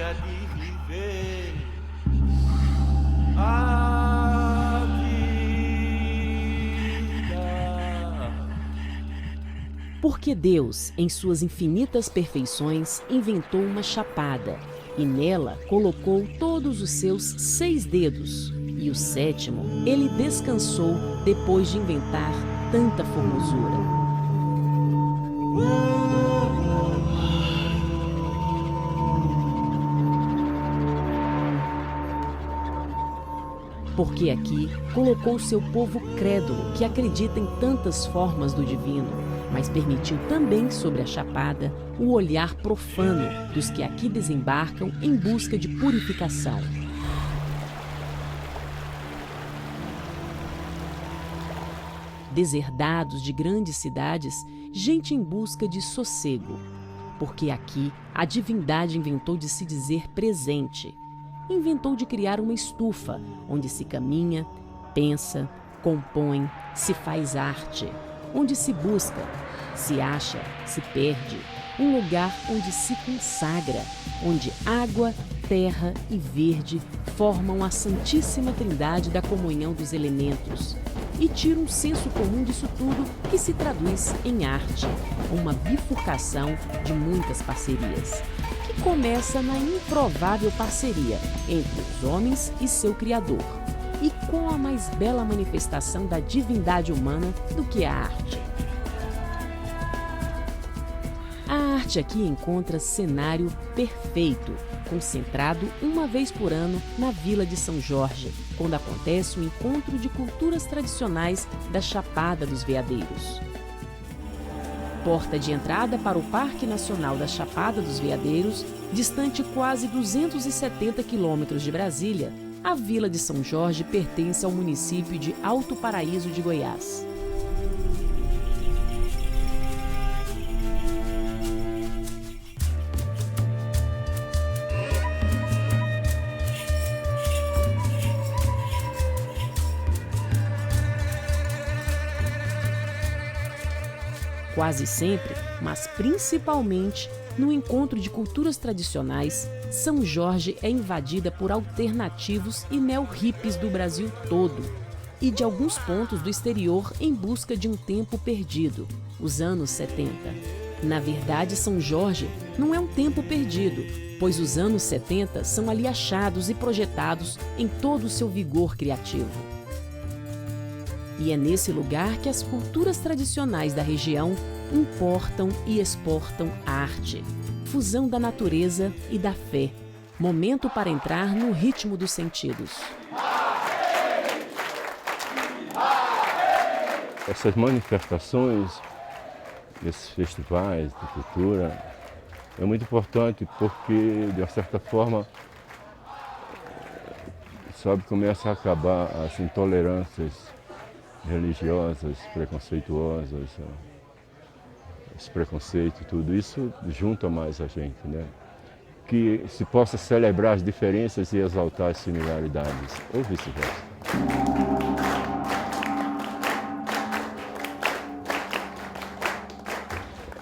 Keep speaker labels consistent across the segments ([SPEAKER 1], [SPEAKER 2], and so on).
[SPEAKER 1] alegria de viver a vida.
[SPEAKER 2] Porque Deus, em suas infinitas perfeições, inventou uma chapada e nela colocou todos os seus 6 dedos. E o 7º, ele descansou depois de inventar tanta formosura. Porque aqui colocou seu povo crédulo que acredita em tantas formas do divino, mas permitiu também sobre a chapada o olhar profano dos que aqui desembarcam em busca de purificação. Deserdados de grandes cidades, gente em busca de sossego. Porque aqui a divindade inventou de se dizer presente. Inventou de criar uma estufa, onde se caminha, pensa, compõe, se faz arte, onde se busca, se acha, se perde, um lugar onde se consagra, onde água, terra e verde formam a santíssima trindade da comunhão dos elementos e tira um senso comum disso tudo que se traduz em arte, uma bifurcação de muitas parcerias, que começa na improvável parceria entre os homens e seu Criador. E qual a mais bela manifestação da divindade humana do que a arte? A arte aqui encontra cenário perfeito, concentrado uma vez por ano na Vila de São Jorge, quando acontece o encontro de culturas tradicionais da Chapada dos Veadeiros. Porta de entrada para o Parque Nacional da Chapada dos Veadeiros, distante quase 270 quilômetros de Brasília, a Vila de São Jorge pertence ao município de Alto Paraíso de Goiás. Quase sempre, mas principalmente no encontro de culturas tradicionais, São Jorge é invadida por alternativos e neo-hippies do Brasil todo e de alguns pontos do exterior em busca de um tempo perdido, os anos 70. Na verdade, São Jorge não é um tempo perdido, pois os anos 70 são ali achados e projetados em todo o seu vigor criativo. E é nesse lugar que as culturas tradicionais da região importam e exportam arte, fusão da natureza e da fé, momento para entrar no ritmo dos sentidos.
[SPEAKER 3] Essas manifestações, esses festivais de cultura, é muito importante porque, de uma certa forma, sabe, começa a acabar as intolerâncias religiosas, preconceituosas, esse preconceito, tudo isso junta mais a gente, né? Que se possa celebrar as diferenças e exaltar as similaridades, ou vice-versa.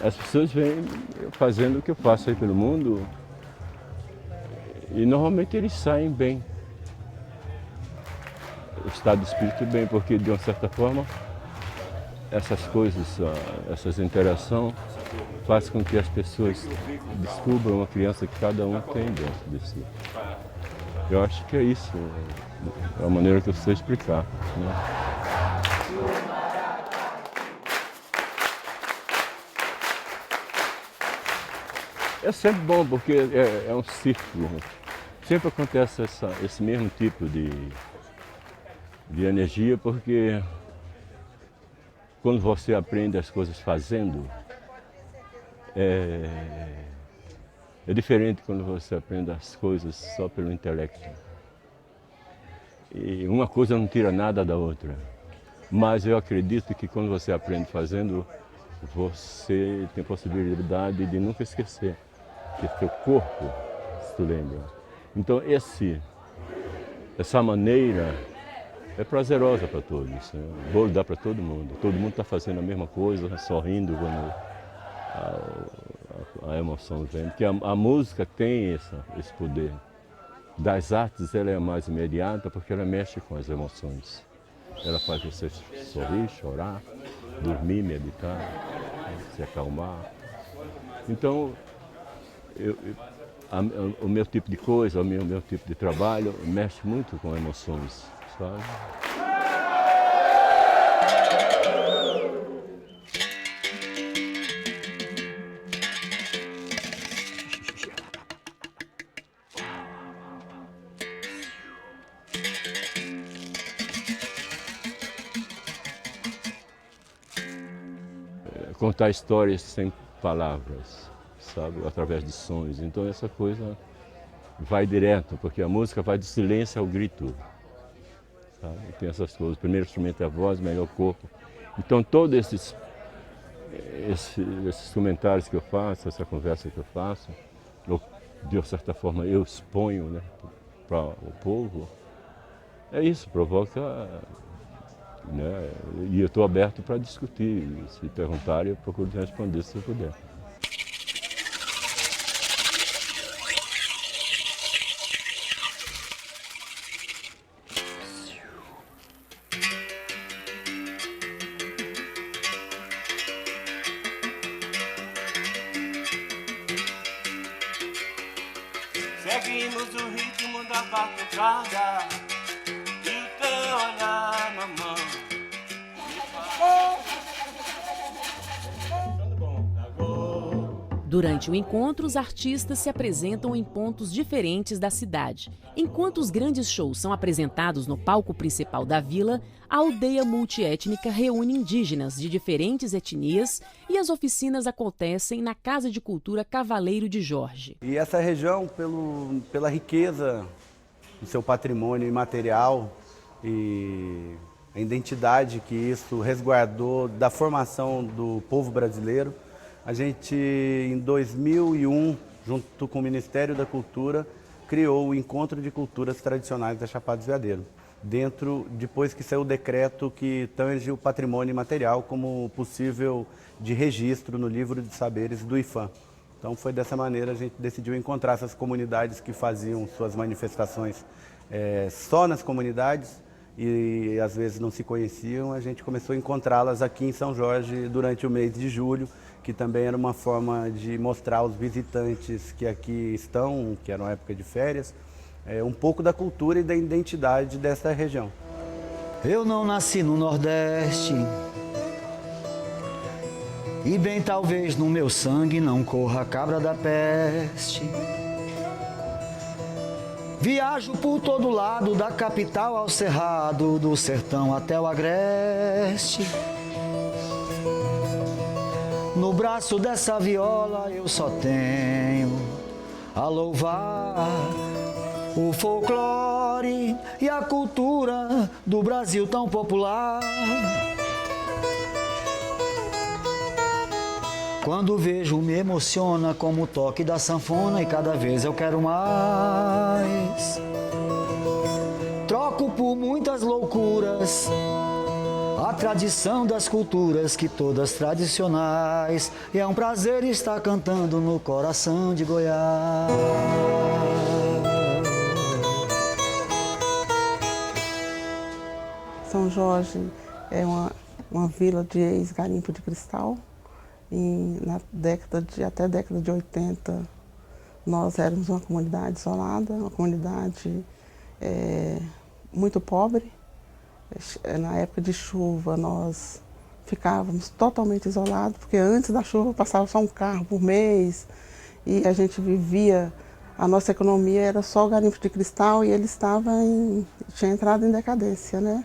[SPEAKER 3] As pessoas vêm fazendo o que eu faço aí pelo mundo e normalmente eles saem bem. O estado de espírito bem, porque de uma certa forma essas coisas, essas interações fazem com que as pessoas descubram uma criança que cada um tem dentro de si. Eu acho que é isso, é a maneira que eu sei explicar, né? É sempre bom, porque é um círculo. Sempre acontece esse mesmo tipo de energia, porque quando você aprende as coisas fazendo, é diferente quando você aprende as coisas só pelo intelecto. E uma coisa não tira nada da outra. Mas eu acredito que quando você aprende fazendo, você tem possibilidade de nunca esquecer que seu corpo se lembra. Então essa maneira é prazerosa para todos, né? O bolo dá para todo mundo está fazendo a mesma coisa, sorrindo quando a emoção vem, porque a música tem esse poder. Das artes ela é mais imediata porque ela mexe com as emoções. Ela faz você sorrir, chorar, dormir, meditar, se acalmar. Então, o meu tipo de coisa, o meu tipo de trabalho mexe muito com emoções, sabe? Contar histórias sem palavras, sabe? Através de sons. Então essa coisa vai direto, porque a música vai do silêncio ao grito. Sabe? Tem essas coisas. O primeiro instrumento é a voz, melhor o corpo. Então todos esses comentários que eu faço, essa conversa que eu faço, de certa forma eu exponho, né, para o povo, é isso, provoca. Né? E eu estou aberto para discutir. Se perguntarem, eu procuro responder se eu puder.
[SPEAKER 1] Seguimos o ritmo da batucada e o teu olhar na mão.
[SPEAKER 2] Durante o encontro, os artistas se apresentam em pontos diferentes da cidade. Enquanto os grandes shows são apresentados no palco principal da vila, a aldeia multiétnica reúne indígenas de diferentes etnias e as oficinas acontecem na Casa de Cultura Cavaleiro de Jorge.
[SPEAKER 4] E essa região, pela riqueza do seu patrimônio imaterial e a identidade que isso resguardou da formação do povo brasileiro, a gente, em 2001, junto com o Ministério da Cultura, criou o Encontro de Culturas Tradicionais da Chapada dos Veadeiros, depois que saiu o decreto que tange o patrimônio imaterial como possível de registro no livro de saberes do IFAM. Então foi dessa maneira a gente decidiu encontrar essas comunidades que faziam suas manifestações só nas comunidades e às vezes não se conheciam. A gente começou a encontrá-las aqui em São Jorge durante o mês de julho, que também era uma forma de mostrar aos visitantes que aqui estão, que era uma época de férias, um pouco da cultura e da identidade dessa região.
[SPEAKER 5] Eu não nasci no Nordeste e bem talvez no meu sangue não corra a cabra da peste. Viajo por todo lado, da capital ao cerrado, do sertão até o agreste. No braço dessa viola eu só tenho a louvar o folclore e a cultura do Brasil tão popular. Quando vejo me emociona como o toque da sanfona e cada vez eu quero mais. Troco por muitas loucuras a tradição das culturas que todas tradicionais. E é um prazer estar cantando no coração de Goiás.
[SPEAKER 6] São Jorge é uma vila de ex-garimpo de cristal. E até a década de 80, nós éramos uma comunidade isolada, uma comunidade muito pobre. Na época de chuva, nós ficávamos totalmente isolados, porque antes da chuva passava só um carro por mês e a gente vivia, a nossa economia era só o garimpo de cristal e ele tinha entrado em decadência, né?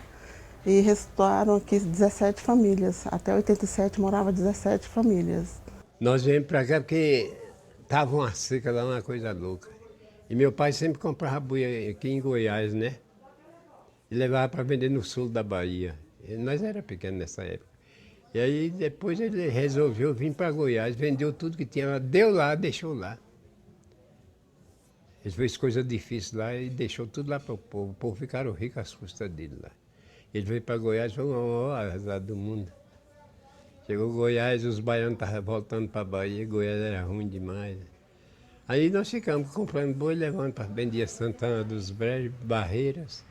[SPEAKER 6] E restauraram aqui 17 famílias. Até 87 morava 17 famílias.
[SPEAKER 7] Nós viemos para cá porque estava uma seca lá, uma coisa louca. E meu pai sempre comprava boi aqui em Goiás, né? E levava para vender no sul da Bahia. E nós era pequenos nessa época. E aí depois ele resolveu vir para Goiás, vendeu tudo que tinha lá, deu lá, deixou lá. Ele fez coisas difíceis lá e deixou tudo lá para o povo. O povo ficaram ricos às custas dele lá. Ele veio para Goiás, foi o maior azar do mundo. Chegou Goiás, os baianos estavam voltando para a Bahia, Goiás era ruim demais. Aí nós ficamos comprando boi, levando para Bendia Santana dos Brejos, Barreiras.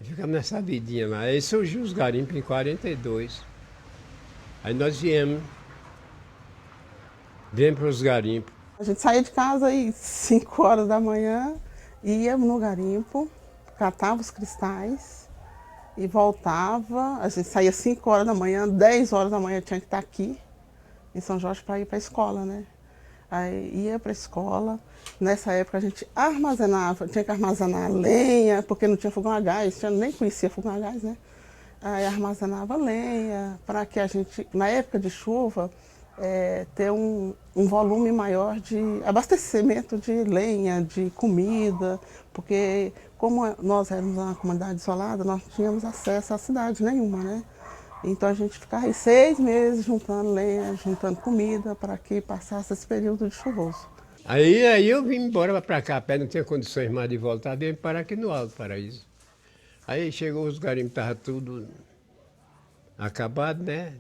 [SPEAKER 7] E ficamos nessa vidinha lá. Aí surgiu os garimpos em 42. Aí nós viemos para os garimpos.
[SPEAKER 6] A gente saía de casa aí 5 horas da manhã, ia no garimpo, catava os cristais e voltava. A gente saía 5 horas da manhã, 10 horas da manhã tinha que estar aqui em São Jorge para ir para a escola, né? Aí ia para a escola. Nessa época a gente armazenava, tinha que armazenar lenha, porque não tinha fogão a gás, nem conhecia fogão a gás, né? Aí armazenava lenha para que a gente, na época de chuva, ter um volume maior de abastecimento de lenha, de comida, porque como nós éramos uma comunidade isolada, nós não tínhamos acesso à cidade nenhuma, né? Então a gente ficava aí 6 meses juntando lenha, juntando comida para que passasse esse período de chuvoso.
[SPEAKER 7] Aí eu vim embora para cá, a pé não tinha condições mais de voltar, vim parar aqui no Alto Paraíso. Aí chegou os garimpos, estava tudo acabado, né?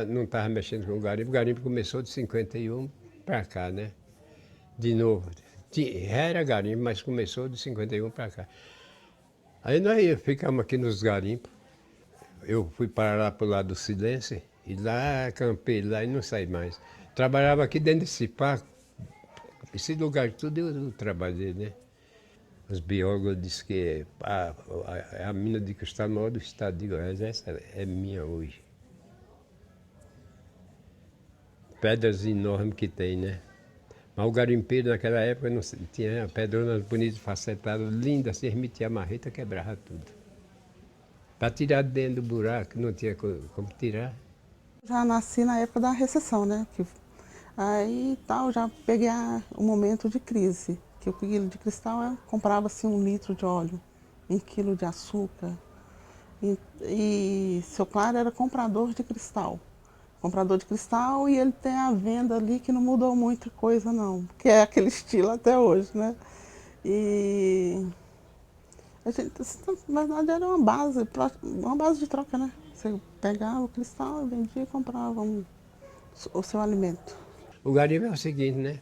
[SPEAKER 7] Não estava mexendo com o garimpo começou de 51 para cá, né? De novo. Era garimpo, mas começou de 51 para cá. Aí nós ficamos aqui nos garimpos. Eu fui para lá para o lado do Silêncio, e lá acampei lá e não saí mais. Trabalhava aqui dentro desse parque, esse lugar tudo eu trabalhei, né? Os biólogos disseram que a mina de cristal maior do estado de Goiás, essa é minha hoje. Pedras enormes que tem, né? Mas o garimpeiro naquela época não tinha pedronas bonitas, facetadas, lindas, se metia a marreta, quebrava tudo. Para tirar de dentro do buraco, não tinha como tirar.
[SPEAKER 6] Já nasci na época da recessão, né? Aí tal, já peguei um momento de crise, que o quilo de cristal comprava-se 1 litro de óleo, 1 quilo de açúcar. E seu Claro era comprador de cristal. Comprador de cristal, e ele tem a venda ali que não mudou muita coisa não, que é aquele estilo até hoje, né? E a gente, na verdade, era uma base de troca, né? Você pegava o cristal, vendia e comprava o seu alimento.
[SPEAKER 7] O garimpo é o seguinte, né?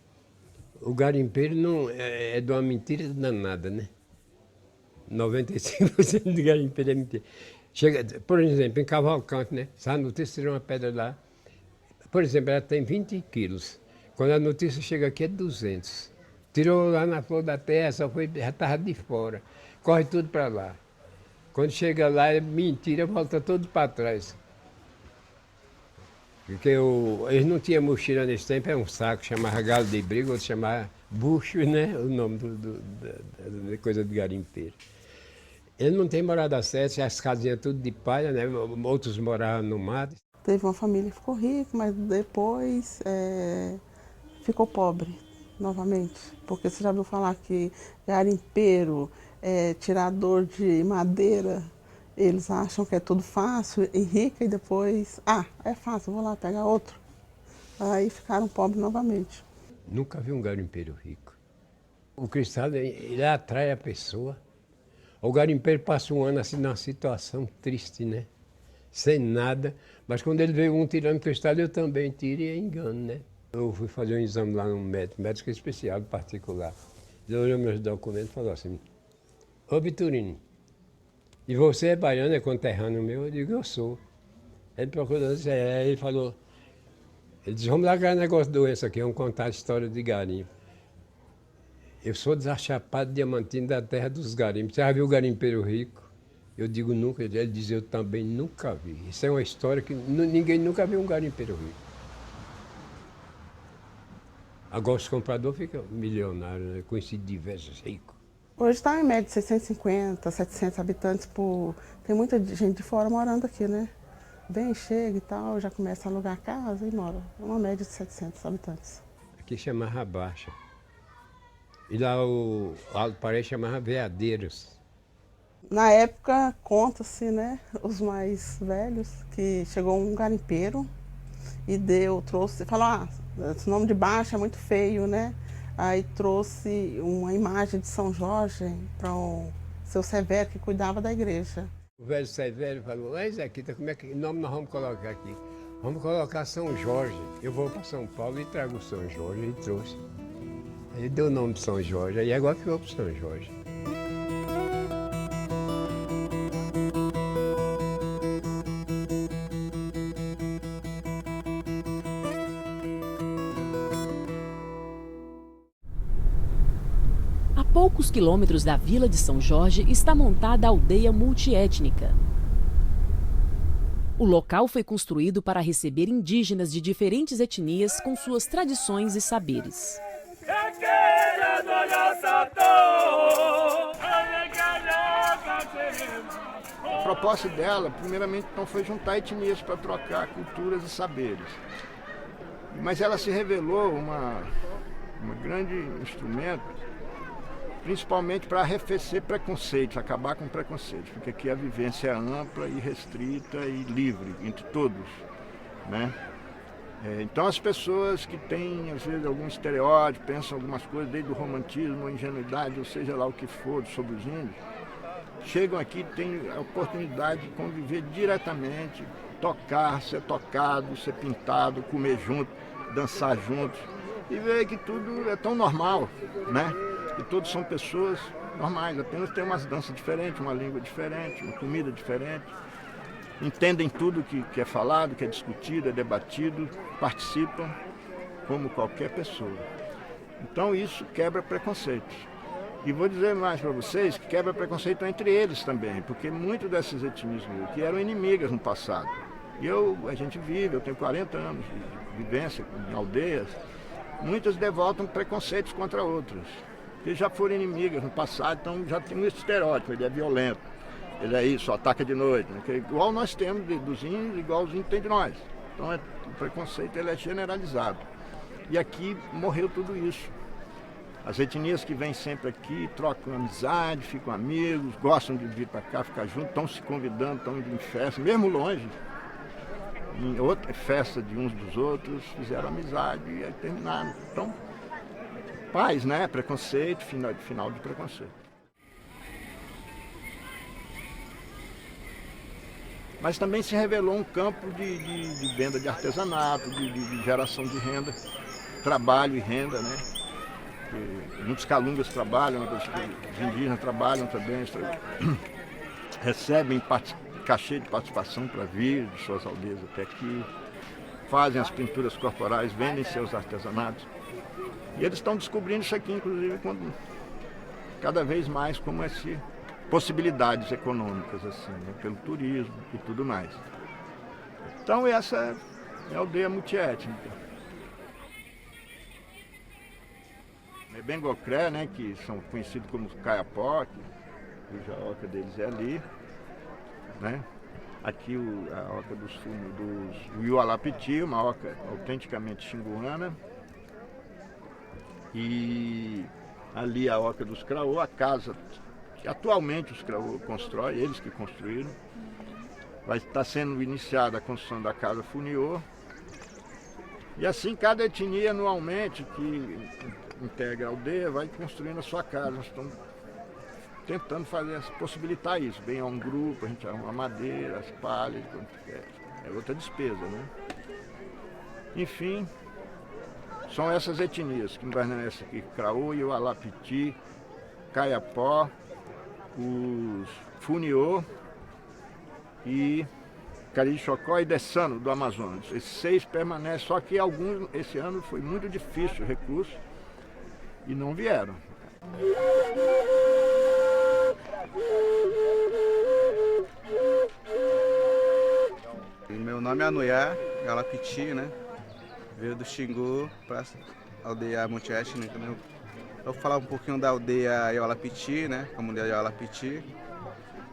[SPEAKER 7] O garimpeiro não é de uma mentira danada, né? 95% do garimpeiro é mentira. Chega, por exemplo, em Cavalcante, né? Se a notícia tirou uma pedra lá, por exemplo, ela tem 20 quilos. Quando a notícia chega aqui é 200. Tirou lá na flor da terra, já estava de fora. Corre tudo para lá. Quando chega lá, é mentira, volta tudo para trás. Porque eles não tinham mochila nesse tempo, era um saco, chamava galo de briga, outro chamava bucho, né? O nome da coisa de garimpeiro. Ele não tem morada certa, as casinhas tudo de palha, né? Outros moravam no mato.
[SPEAKER 6] Teve uma família que ficou rica, mas depois ficou pobre novamente. Porque você já ouviu falar que garimpeiro, tirador de madeira, eles acham que é tudo fácil, enrica e depois, é fácil, vou lá pegar outro. Aí ficaram pobres novamente.
[SPEAKER 7] Nunca vi um garimpeiro rico. O cristal, ele atrai a pessoa. O garimpeiro passa um ano assim numa situação triste, né? Sem nada, mas quando ele vê um tirando cristal, eu também tiro e é engano, né? Eu fui fazer um exame lá no médico especial, particular. Ele olhou meus documentos e falou assim, ô Vitorino, e você é baiano, é conterrâneo meu? Eu digo, eu sou. Ele procurou, ele falou, ele disse, vamos largar o negócio de doença aqui, vamos contar a história de garimpo. Eu sou desachapado diamantino da terra dos garimpos. Você já viu o garimpeiro rico? Eu digo nunca, ele diz, eu também nunca vi. Isso é uma história que ninguém nunca viu um garimpeiro rico. Agora os compradores ficam milionários, né? Conheci diversos ricos.
[SPEAKER 6] Hoje está em média de 650, 700 habitantes Tem muita gente de fora morando aqui, né? Vem, chega e tal, já começa a alugar casa e mora. É uma média de 700 habitantes.
[SPEAKER 7] Aqui chamava Baixa. E lá o Alto Paraíso chamava Veadeiros.
[SPEAKER 6] Na época, conta-se, né, os mais velhos, que chegou um garimpeiro e falou, esse nome de Baixa é muito feio, né? Aí trouxe uma imagem de São Jorge para o seu Severo, que cuidava da igreja.
[SPEAKER 7] O velho Severo falou, Zé Quita, como é que nome nós vamos colocar aqui? Vamos colocar São Jorge. Eu vou para São Paulo e trago São Jorge e trouxe. Aí deu o nome de São Jorge, aí agora que eu vou para São Jorge.
[SPEAKER 2] A poucos quilômetros da vila de São Jorge está montada a aldeia multiétnica. O local foi construído para receber indígenas de diferentes etnias com suas tradições e saberes.
[SPEAKER 8] A proposta dela, primeiramente, então, foi juntar etnias para trocar culturas e saberes. Mas ela se revelou um grande instrumento, principalmente para arrefecer preconceitos, acabar com preconceitos, porque aqui a vivência é ampla e restrita e livre entre todos, né? Então as pessoas que têm, às vezes, algum estereótipo, pensam algumas coisas, desde o romantismo, a ingenuidade, ou seja lá o que for, sobre os índios, chegam aqui e têm a oportunidade de conviver diretamente, tocar, ser tocado, ser pintado, comer junto, dançar juntos, e ver que tudo é tão normal, né? E todos são pessoas normais, apenas tem umas danças diferentes, uma língua diferente, uma comida diferente. Entendem tudo que é falado, que é discutido, é debatido, participam como qualquer pessoa. Então isso quebra preconceitos. E vou dizer mais para vocês que quebra preconceito entre eles também, porque muitas dessas etnias que eram inimigas no passado. E a gente vive, eu tenho 40 anos de vivência em aldeias, muitas devoltam preconceitos contra outras. Eles já foram inimigas no passado, então já tem um estereótipo, ele é violento, ele é isso, ataca de noite, né? Igual nós temos dos índios, igual os índios têm de nós. Então o preconceito ele é generalizado. E aqui morreu tudo isso. As etnias que vêm sempre aqui trocam amizade, ficam amigos, gostam de vir para cá, ficar juntos, estão se convidando, estão indo em festa, mesmo longe. Em outra festa de uns dos outros, fizeram amizade e aí terminaram. Então, paz, né? Preconceito, final de preconceito. Mas também se revelou um campo de venda de artesanato, de geração de renda, trabalho e renda, né? Muitos calungas trabalham, os indígenas trabalham também, recebem cachê de participação para vir de suas aldeias até aqui, fazem as pinturas corporais, vendem seus artesanatos. E eles estão descobrindo isso aqui, inclusive, cada vez mais como possibilidades econômicas, assim, né, pelo turismo e tudo mais. Então essa é a aldeia multiétnica. Bengocré, né, que são conhecidos como Caiapó, cuja oca deles é ali, né? Aqui a oca dos Uiualapiti, uma oca autenticamente xinguana. E ali a oca dos Craô, a casa que atualmente os Craô constroem, eles que construíram. Vai estar sendo iniciada a construção da casa Funiô. E assim cada etnia anualmente que integra a aldeia vai construindo a sua casa. Nós estamos tentando possibilitar isso. Bem, a um grupo, a gente arruma madeira, as palhas, é outra despesa, né? Enfim, são essas etnias que permanecem aqui: Craô, Uiualapiti, Caiapó, os Funiô e Carixocó e Dessano do Amazonas. Esses 6 permanecem, só que alguns, esse ano foi muito difícil o recurso e não vieram.
[SPEAKER 4] Meu nome é Anuiá Uiualapiti, né? Veio do Xingu para a aldeia multiétnica. Né? Eu vou falar um pouquinho da aldeia Uiualapiti, né? Comunidade Uiualapiti.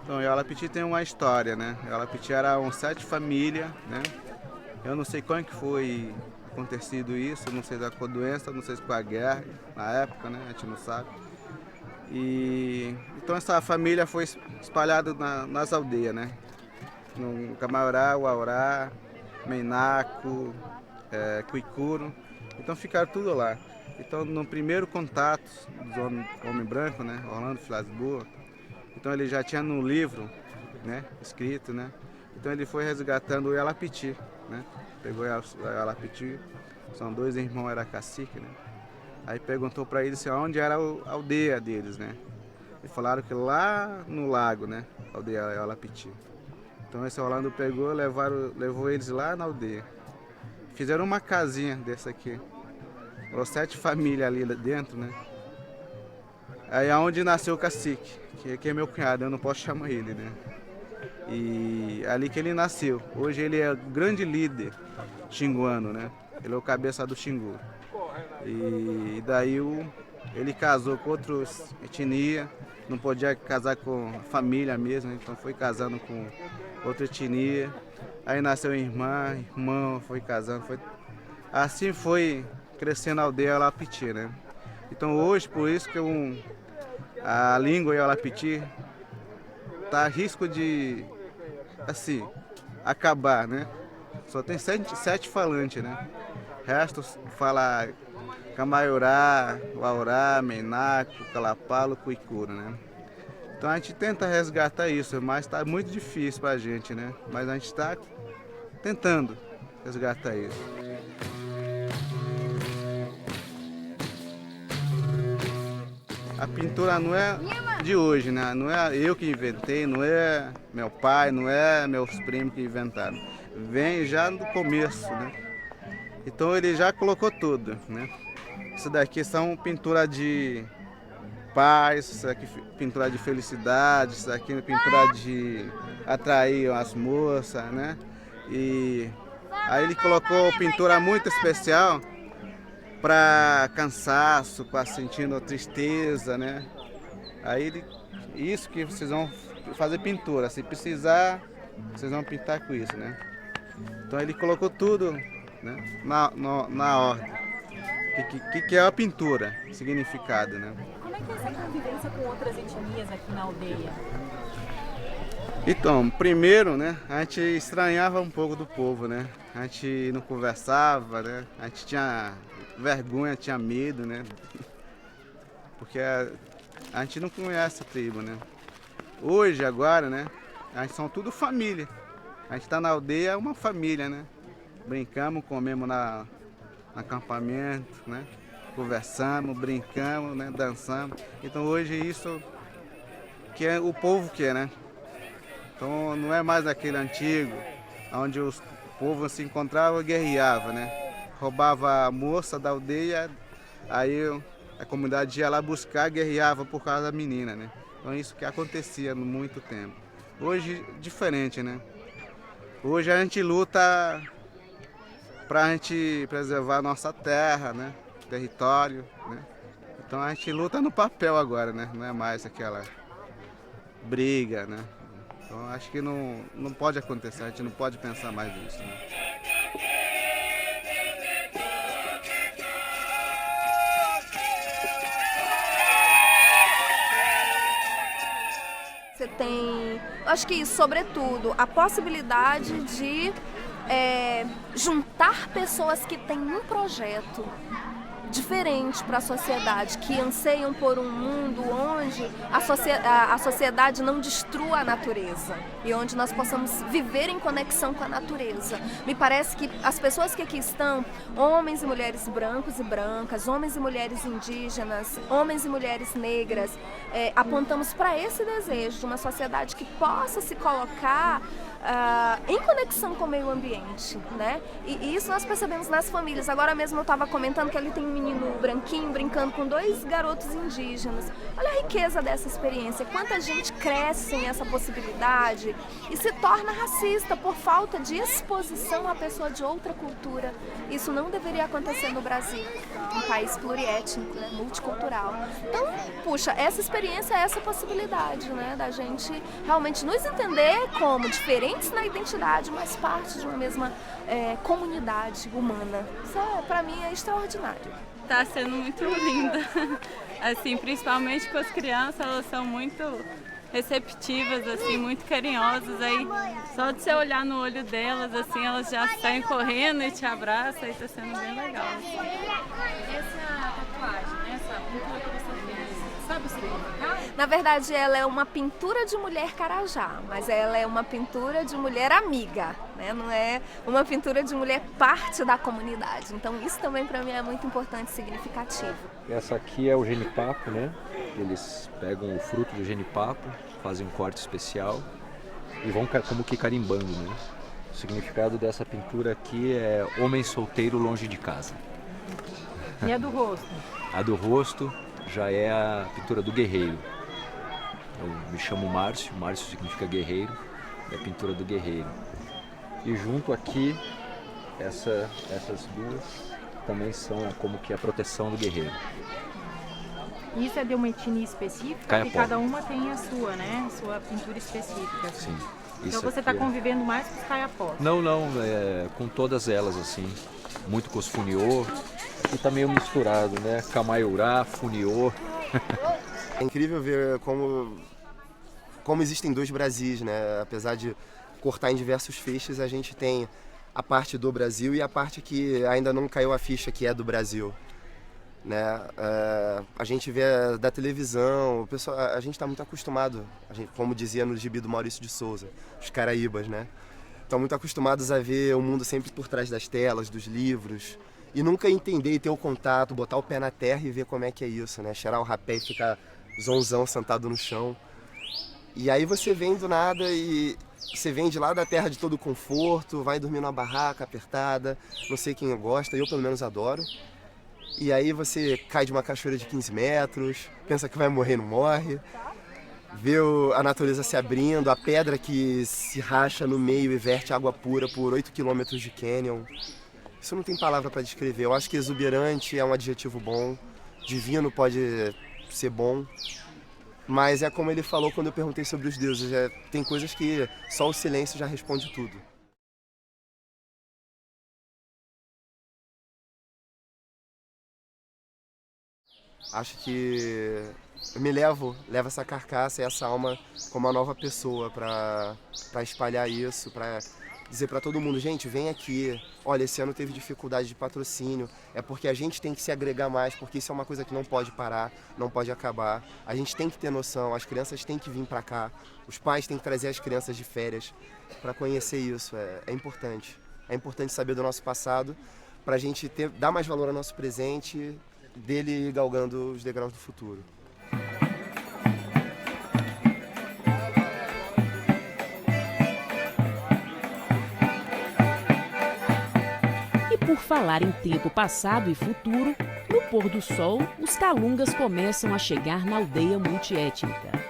[SPEAKER 4] Então, Uiualapiti tem uma história, né? Uiualapiti era 7 famílias, né? Eu não sei quando que foi acontecido isso, não sei se com a doença, não sei se com a guerra, na época, né? A gente não sabe. Então essa família foi espalhada nas aldeias, né? No Camaurá, Uaurá, Meinaco, Cuicuro. Então ficaram tudo lá. Então no primeiro contato dos homens brancos, né? Orlando Vilas Boas, então ele já tinha no livro, né? Escrito, né? Então ele foi resgatando o Uiualapiti, né? Pegou Iolapiti, são 2 irmãos, era cacique, né? Aí perguntou para eles onde era a aldeia deles, né? E falaram que lá no lago, né? A aldeia Iolapiti. Então esse Orlando pegou, levou eles lá na aldeia. Fizeram uma casinha dessa aqui. Foram 7 famílias ali dentro, né? Aí é onde nasceu o cacique, que é meu cunhado, eu não posso chamar ele, né? E ali que ele nasceu. Hoje ele é o grande líder xinguano, né? Ele é o cabeça do Xingu. E daí ele casou com outras etnias, não podia casar com a família mesmo, então foi casando com outra etnia. Aí nasceu irmão, foi casando, assim foi crescendo a aldeia Iolapiti, né? Então hoje, por isso que a língua Iolapiti está a risco de, assim, acabar, né? Só tem 7 falantes, né? O resto fala Camaiorá, Waurá, Menaco, Calapalo, Cuicuro, né? Então a gente tenta resgatar isso, mas está muito difícil para a gente, né? Mas a gente está tentando resgatar isso. A pintura não é de hoje, né? Não é eu que inventei, não é meu pai, não é meus primos que inventaram. Vem já do começo, né? Então ele já colocou tudo, né? Isso daqui são pintura de paz, isso aqui pintura de felicidade, isso aqui é pintura de atrair as moças, né? E aí ele colocou pintura muito especial para cansaço, para sentindo tristeza, né? Aí isso que vocês vão fazer pintura, se precisar, vocês vão pintar com isso, né? Então ele colocou tudo, né, na ordem. O que é a pintura? Significado, né?
[SPEAKER 2] Como é que é essa convivência com outras etnias aqui na aldeia?
[SPEAKER 4] Então, primeiro, né, a gente estranhava um pouco do povo, né? A gente não conversava, né? A gente tinha vergonha, tinha medo, né? Porque a gente não conhece a tribo, né? Hoje, agora, né, a gente são tudo família. A gente está na aldeia, é uma família, né? Brincamos, comemos no acampamento, né? Conversamos, brincamos, né? Dançamos. Então hoje isso que é o povo quer, né? Então não é mais aquele antigo, onde o povo se encontrava e guerreava, né? Roubava a moça da aldeia, aí a comunidade ia lá buscar, guerreava por causa da menina, né? Então isso que acontecia há muito tempo. Hoje diferente, né? Hoje a gente luta para a gente preservar a nossa terra, né? Território, né? Então a gente luta no papel agora, né? Não é mais aquela briga, né? Então acho que não pode acontecer, a gente não pode pensar mais nisso, né?
[SPEAKER 9] Você tem, acho que sobretudo, a possibilidade de juntar pessoas que têm um projeto diferente para a sociedade, que anseiam por um mundo onde a sociedade não destrua a natureza e onde nós possamos viver em conexão com a natureza. Me parece que as pessoas que aqui estão, homens e mulheres brancos e brancas, homens e mulheres indígenas, homens e mulheres negras, apontamos para esse desejo de uma sociedade que possa se colocar em conexão com o meio ambiente, né? E isso nós percebemos nas famílias. Agora mesmo eu estava comentando que ali tem um menino branquinho brincando com 2 garotos indígenas. Olha a riqueza dessa experiência, quanta gente cresce nessa possibilidade e se torna racista por falta de exposição à pessoa de outra cultura. Isso não deveria acontecer no Brasil, um país pluriétnico, né? Multicultural. Então, puxa, essa experiência é essa possibilidade, né? Da gente realmente nos entender como diferentes na identidade, mas parte de uma mesma comunidade humana. Isso, para mim, é extraordinário.
[SPEAKER 10] Está sendo muito linda. Assim, principalmente com as crianças, elas são muito receptivas, assim, muito carinhosas. Aí, só de você olhar no olho delas, assim, elas já saem correndo e te abraçam, aí está sendo bem legal. Assim.
[SPEAKER 2] Essa tatuagem, né? Essa pintura que você fez, sabe o significado?
[SPEAKER 9] Na verdade, ela é uma pintura de mulher carajá, mas ela é uma pintura de mulher amiga, né? Não é uma pintura de mulher parte da comunidade. Então isso também para mim é muito importante e significativo.
[SPEAKER 11] Essa aqui é o genipapo, né? Eles pegam o fruto do genipapo, fazem um corte especial e vão como que carimbando, né? O significado dessa pintura aqui é homem solteiro longe de casa.
[SPEAKER 12] E a do rosto?
[SPEAKER 11] A do rosto já é a pintura do guerreiro. Eu me chamo Márcio, Márcio significa guerreiro, é a pintura do guerreiro. E junto aqui, essas duas também são como que a proteção do guerreiro.
[SPEAKER 12] Isso é de uma etnia específica?
[SPEAKER 11] Caiapó.
[SPEAKER 12] E cada uma tem a sua, né? Sua pintura específica. Assim.
[SPEAKER 11] Sim.
[SPEAKER 12] Então você está convivendo mais com os caiapós?
[SPEAKER 11] Não, com todas elas, assim. Muito com os funiô. Aqui tá meio misturado, né? Camaiurá, funiô.
[SPEAKER 13] É incrível ver como existem dois Brasis, né? Apesar de cortar em diversos feixes, a gente tem a parte do Brasil e a parte que ainda não caiu a ficha, que é do Brasil. Né? A gente vê da televisão, o pessoal, a gente está muito acostumado, como dizia no gibi do Maurício de Souza, os Caraíbas, né? Estão muito acostumados a ver o mundo sempre por trás das telas, dos livros, e nunca entender e ter o contato, botar o pé na terra e ver como é que é isso, né? Cheirar o rapé e ficar zonzão sentado no chão. E aí você vem do nada e você vem de lá da terra de todo conforto, vai dormir numa barraca apertada, não sei quem gosta, eu pelo menos adoro. E aí você cai de uma cachoeira de 15 metros, pensa que vai morrer, não morre. Vê a natureza se abrindo, a pedra que se racha no meio e verte água pura por 8 quilômetros de cânion. Isso não tem palavra para descrever. Eu acho que exuberante é um adjetivo bom, divino pode ser bom. Mas é como ele falou quando eu perguntei sobre os deuses, tem coisas que só o silêncio já responde tudo. Acho que eu levo essa carcaça e essa alma como uma nova pessoa para espalhar isso, para dizer para todo mundo, gente, vem aqui, olha, esse ano teve dificuldade de patrocínio, é porque a gente tem que se agregar mais, porque isso é uma coisa que não pode parar, não pode acabar, a gente tem que ter noção, as crianças têm que vir para cá, os pais têm que trazer as crianças de férias para conhecer isso, é importante saber do nosso passado, para a gente dar mais valor ao nosso presente, dele galgando os degraus do futuro.
[SPEAKER 2] E por falar em tempo passado e futuro, no pôr do sol, os calungas começam a chegar na aldeia multiétnica.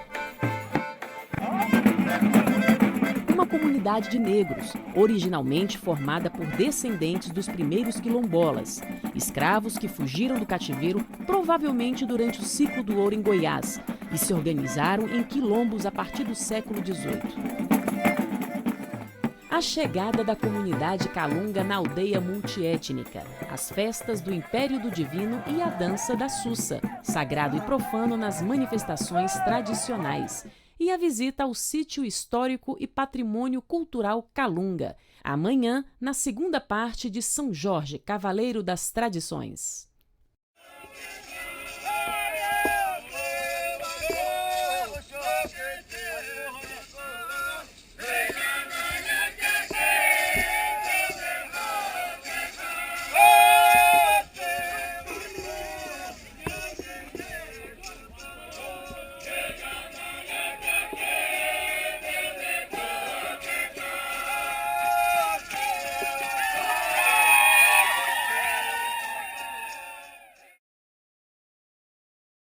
[SPEAKER 2] Uma comunidade de negros, originalmente formada por descendentes dos primeiros quilombolas, escravos que fugiram do cativeiro provavelmente durante o ciclo do ouro em Goiás e se organizaram em quilombos a partir do século XVIII. A chegada da comunidade calunga na aldeia multiétnica, as festas do Império do Divino e a dança da Sussa, sagrado e profano nas manifestações tradicionais, e a visita ao sítio histórico e patrimônio cultural Calunga, amanhã na segunda parte de São Jorge, Cavaleiro das Tradições.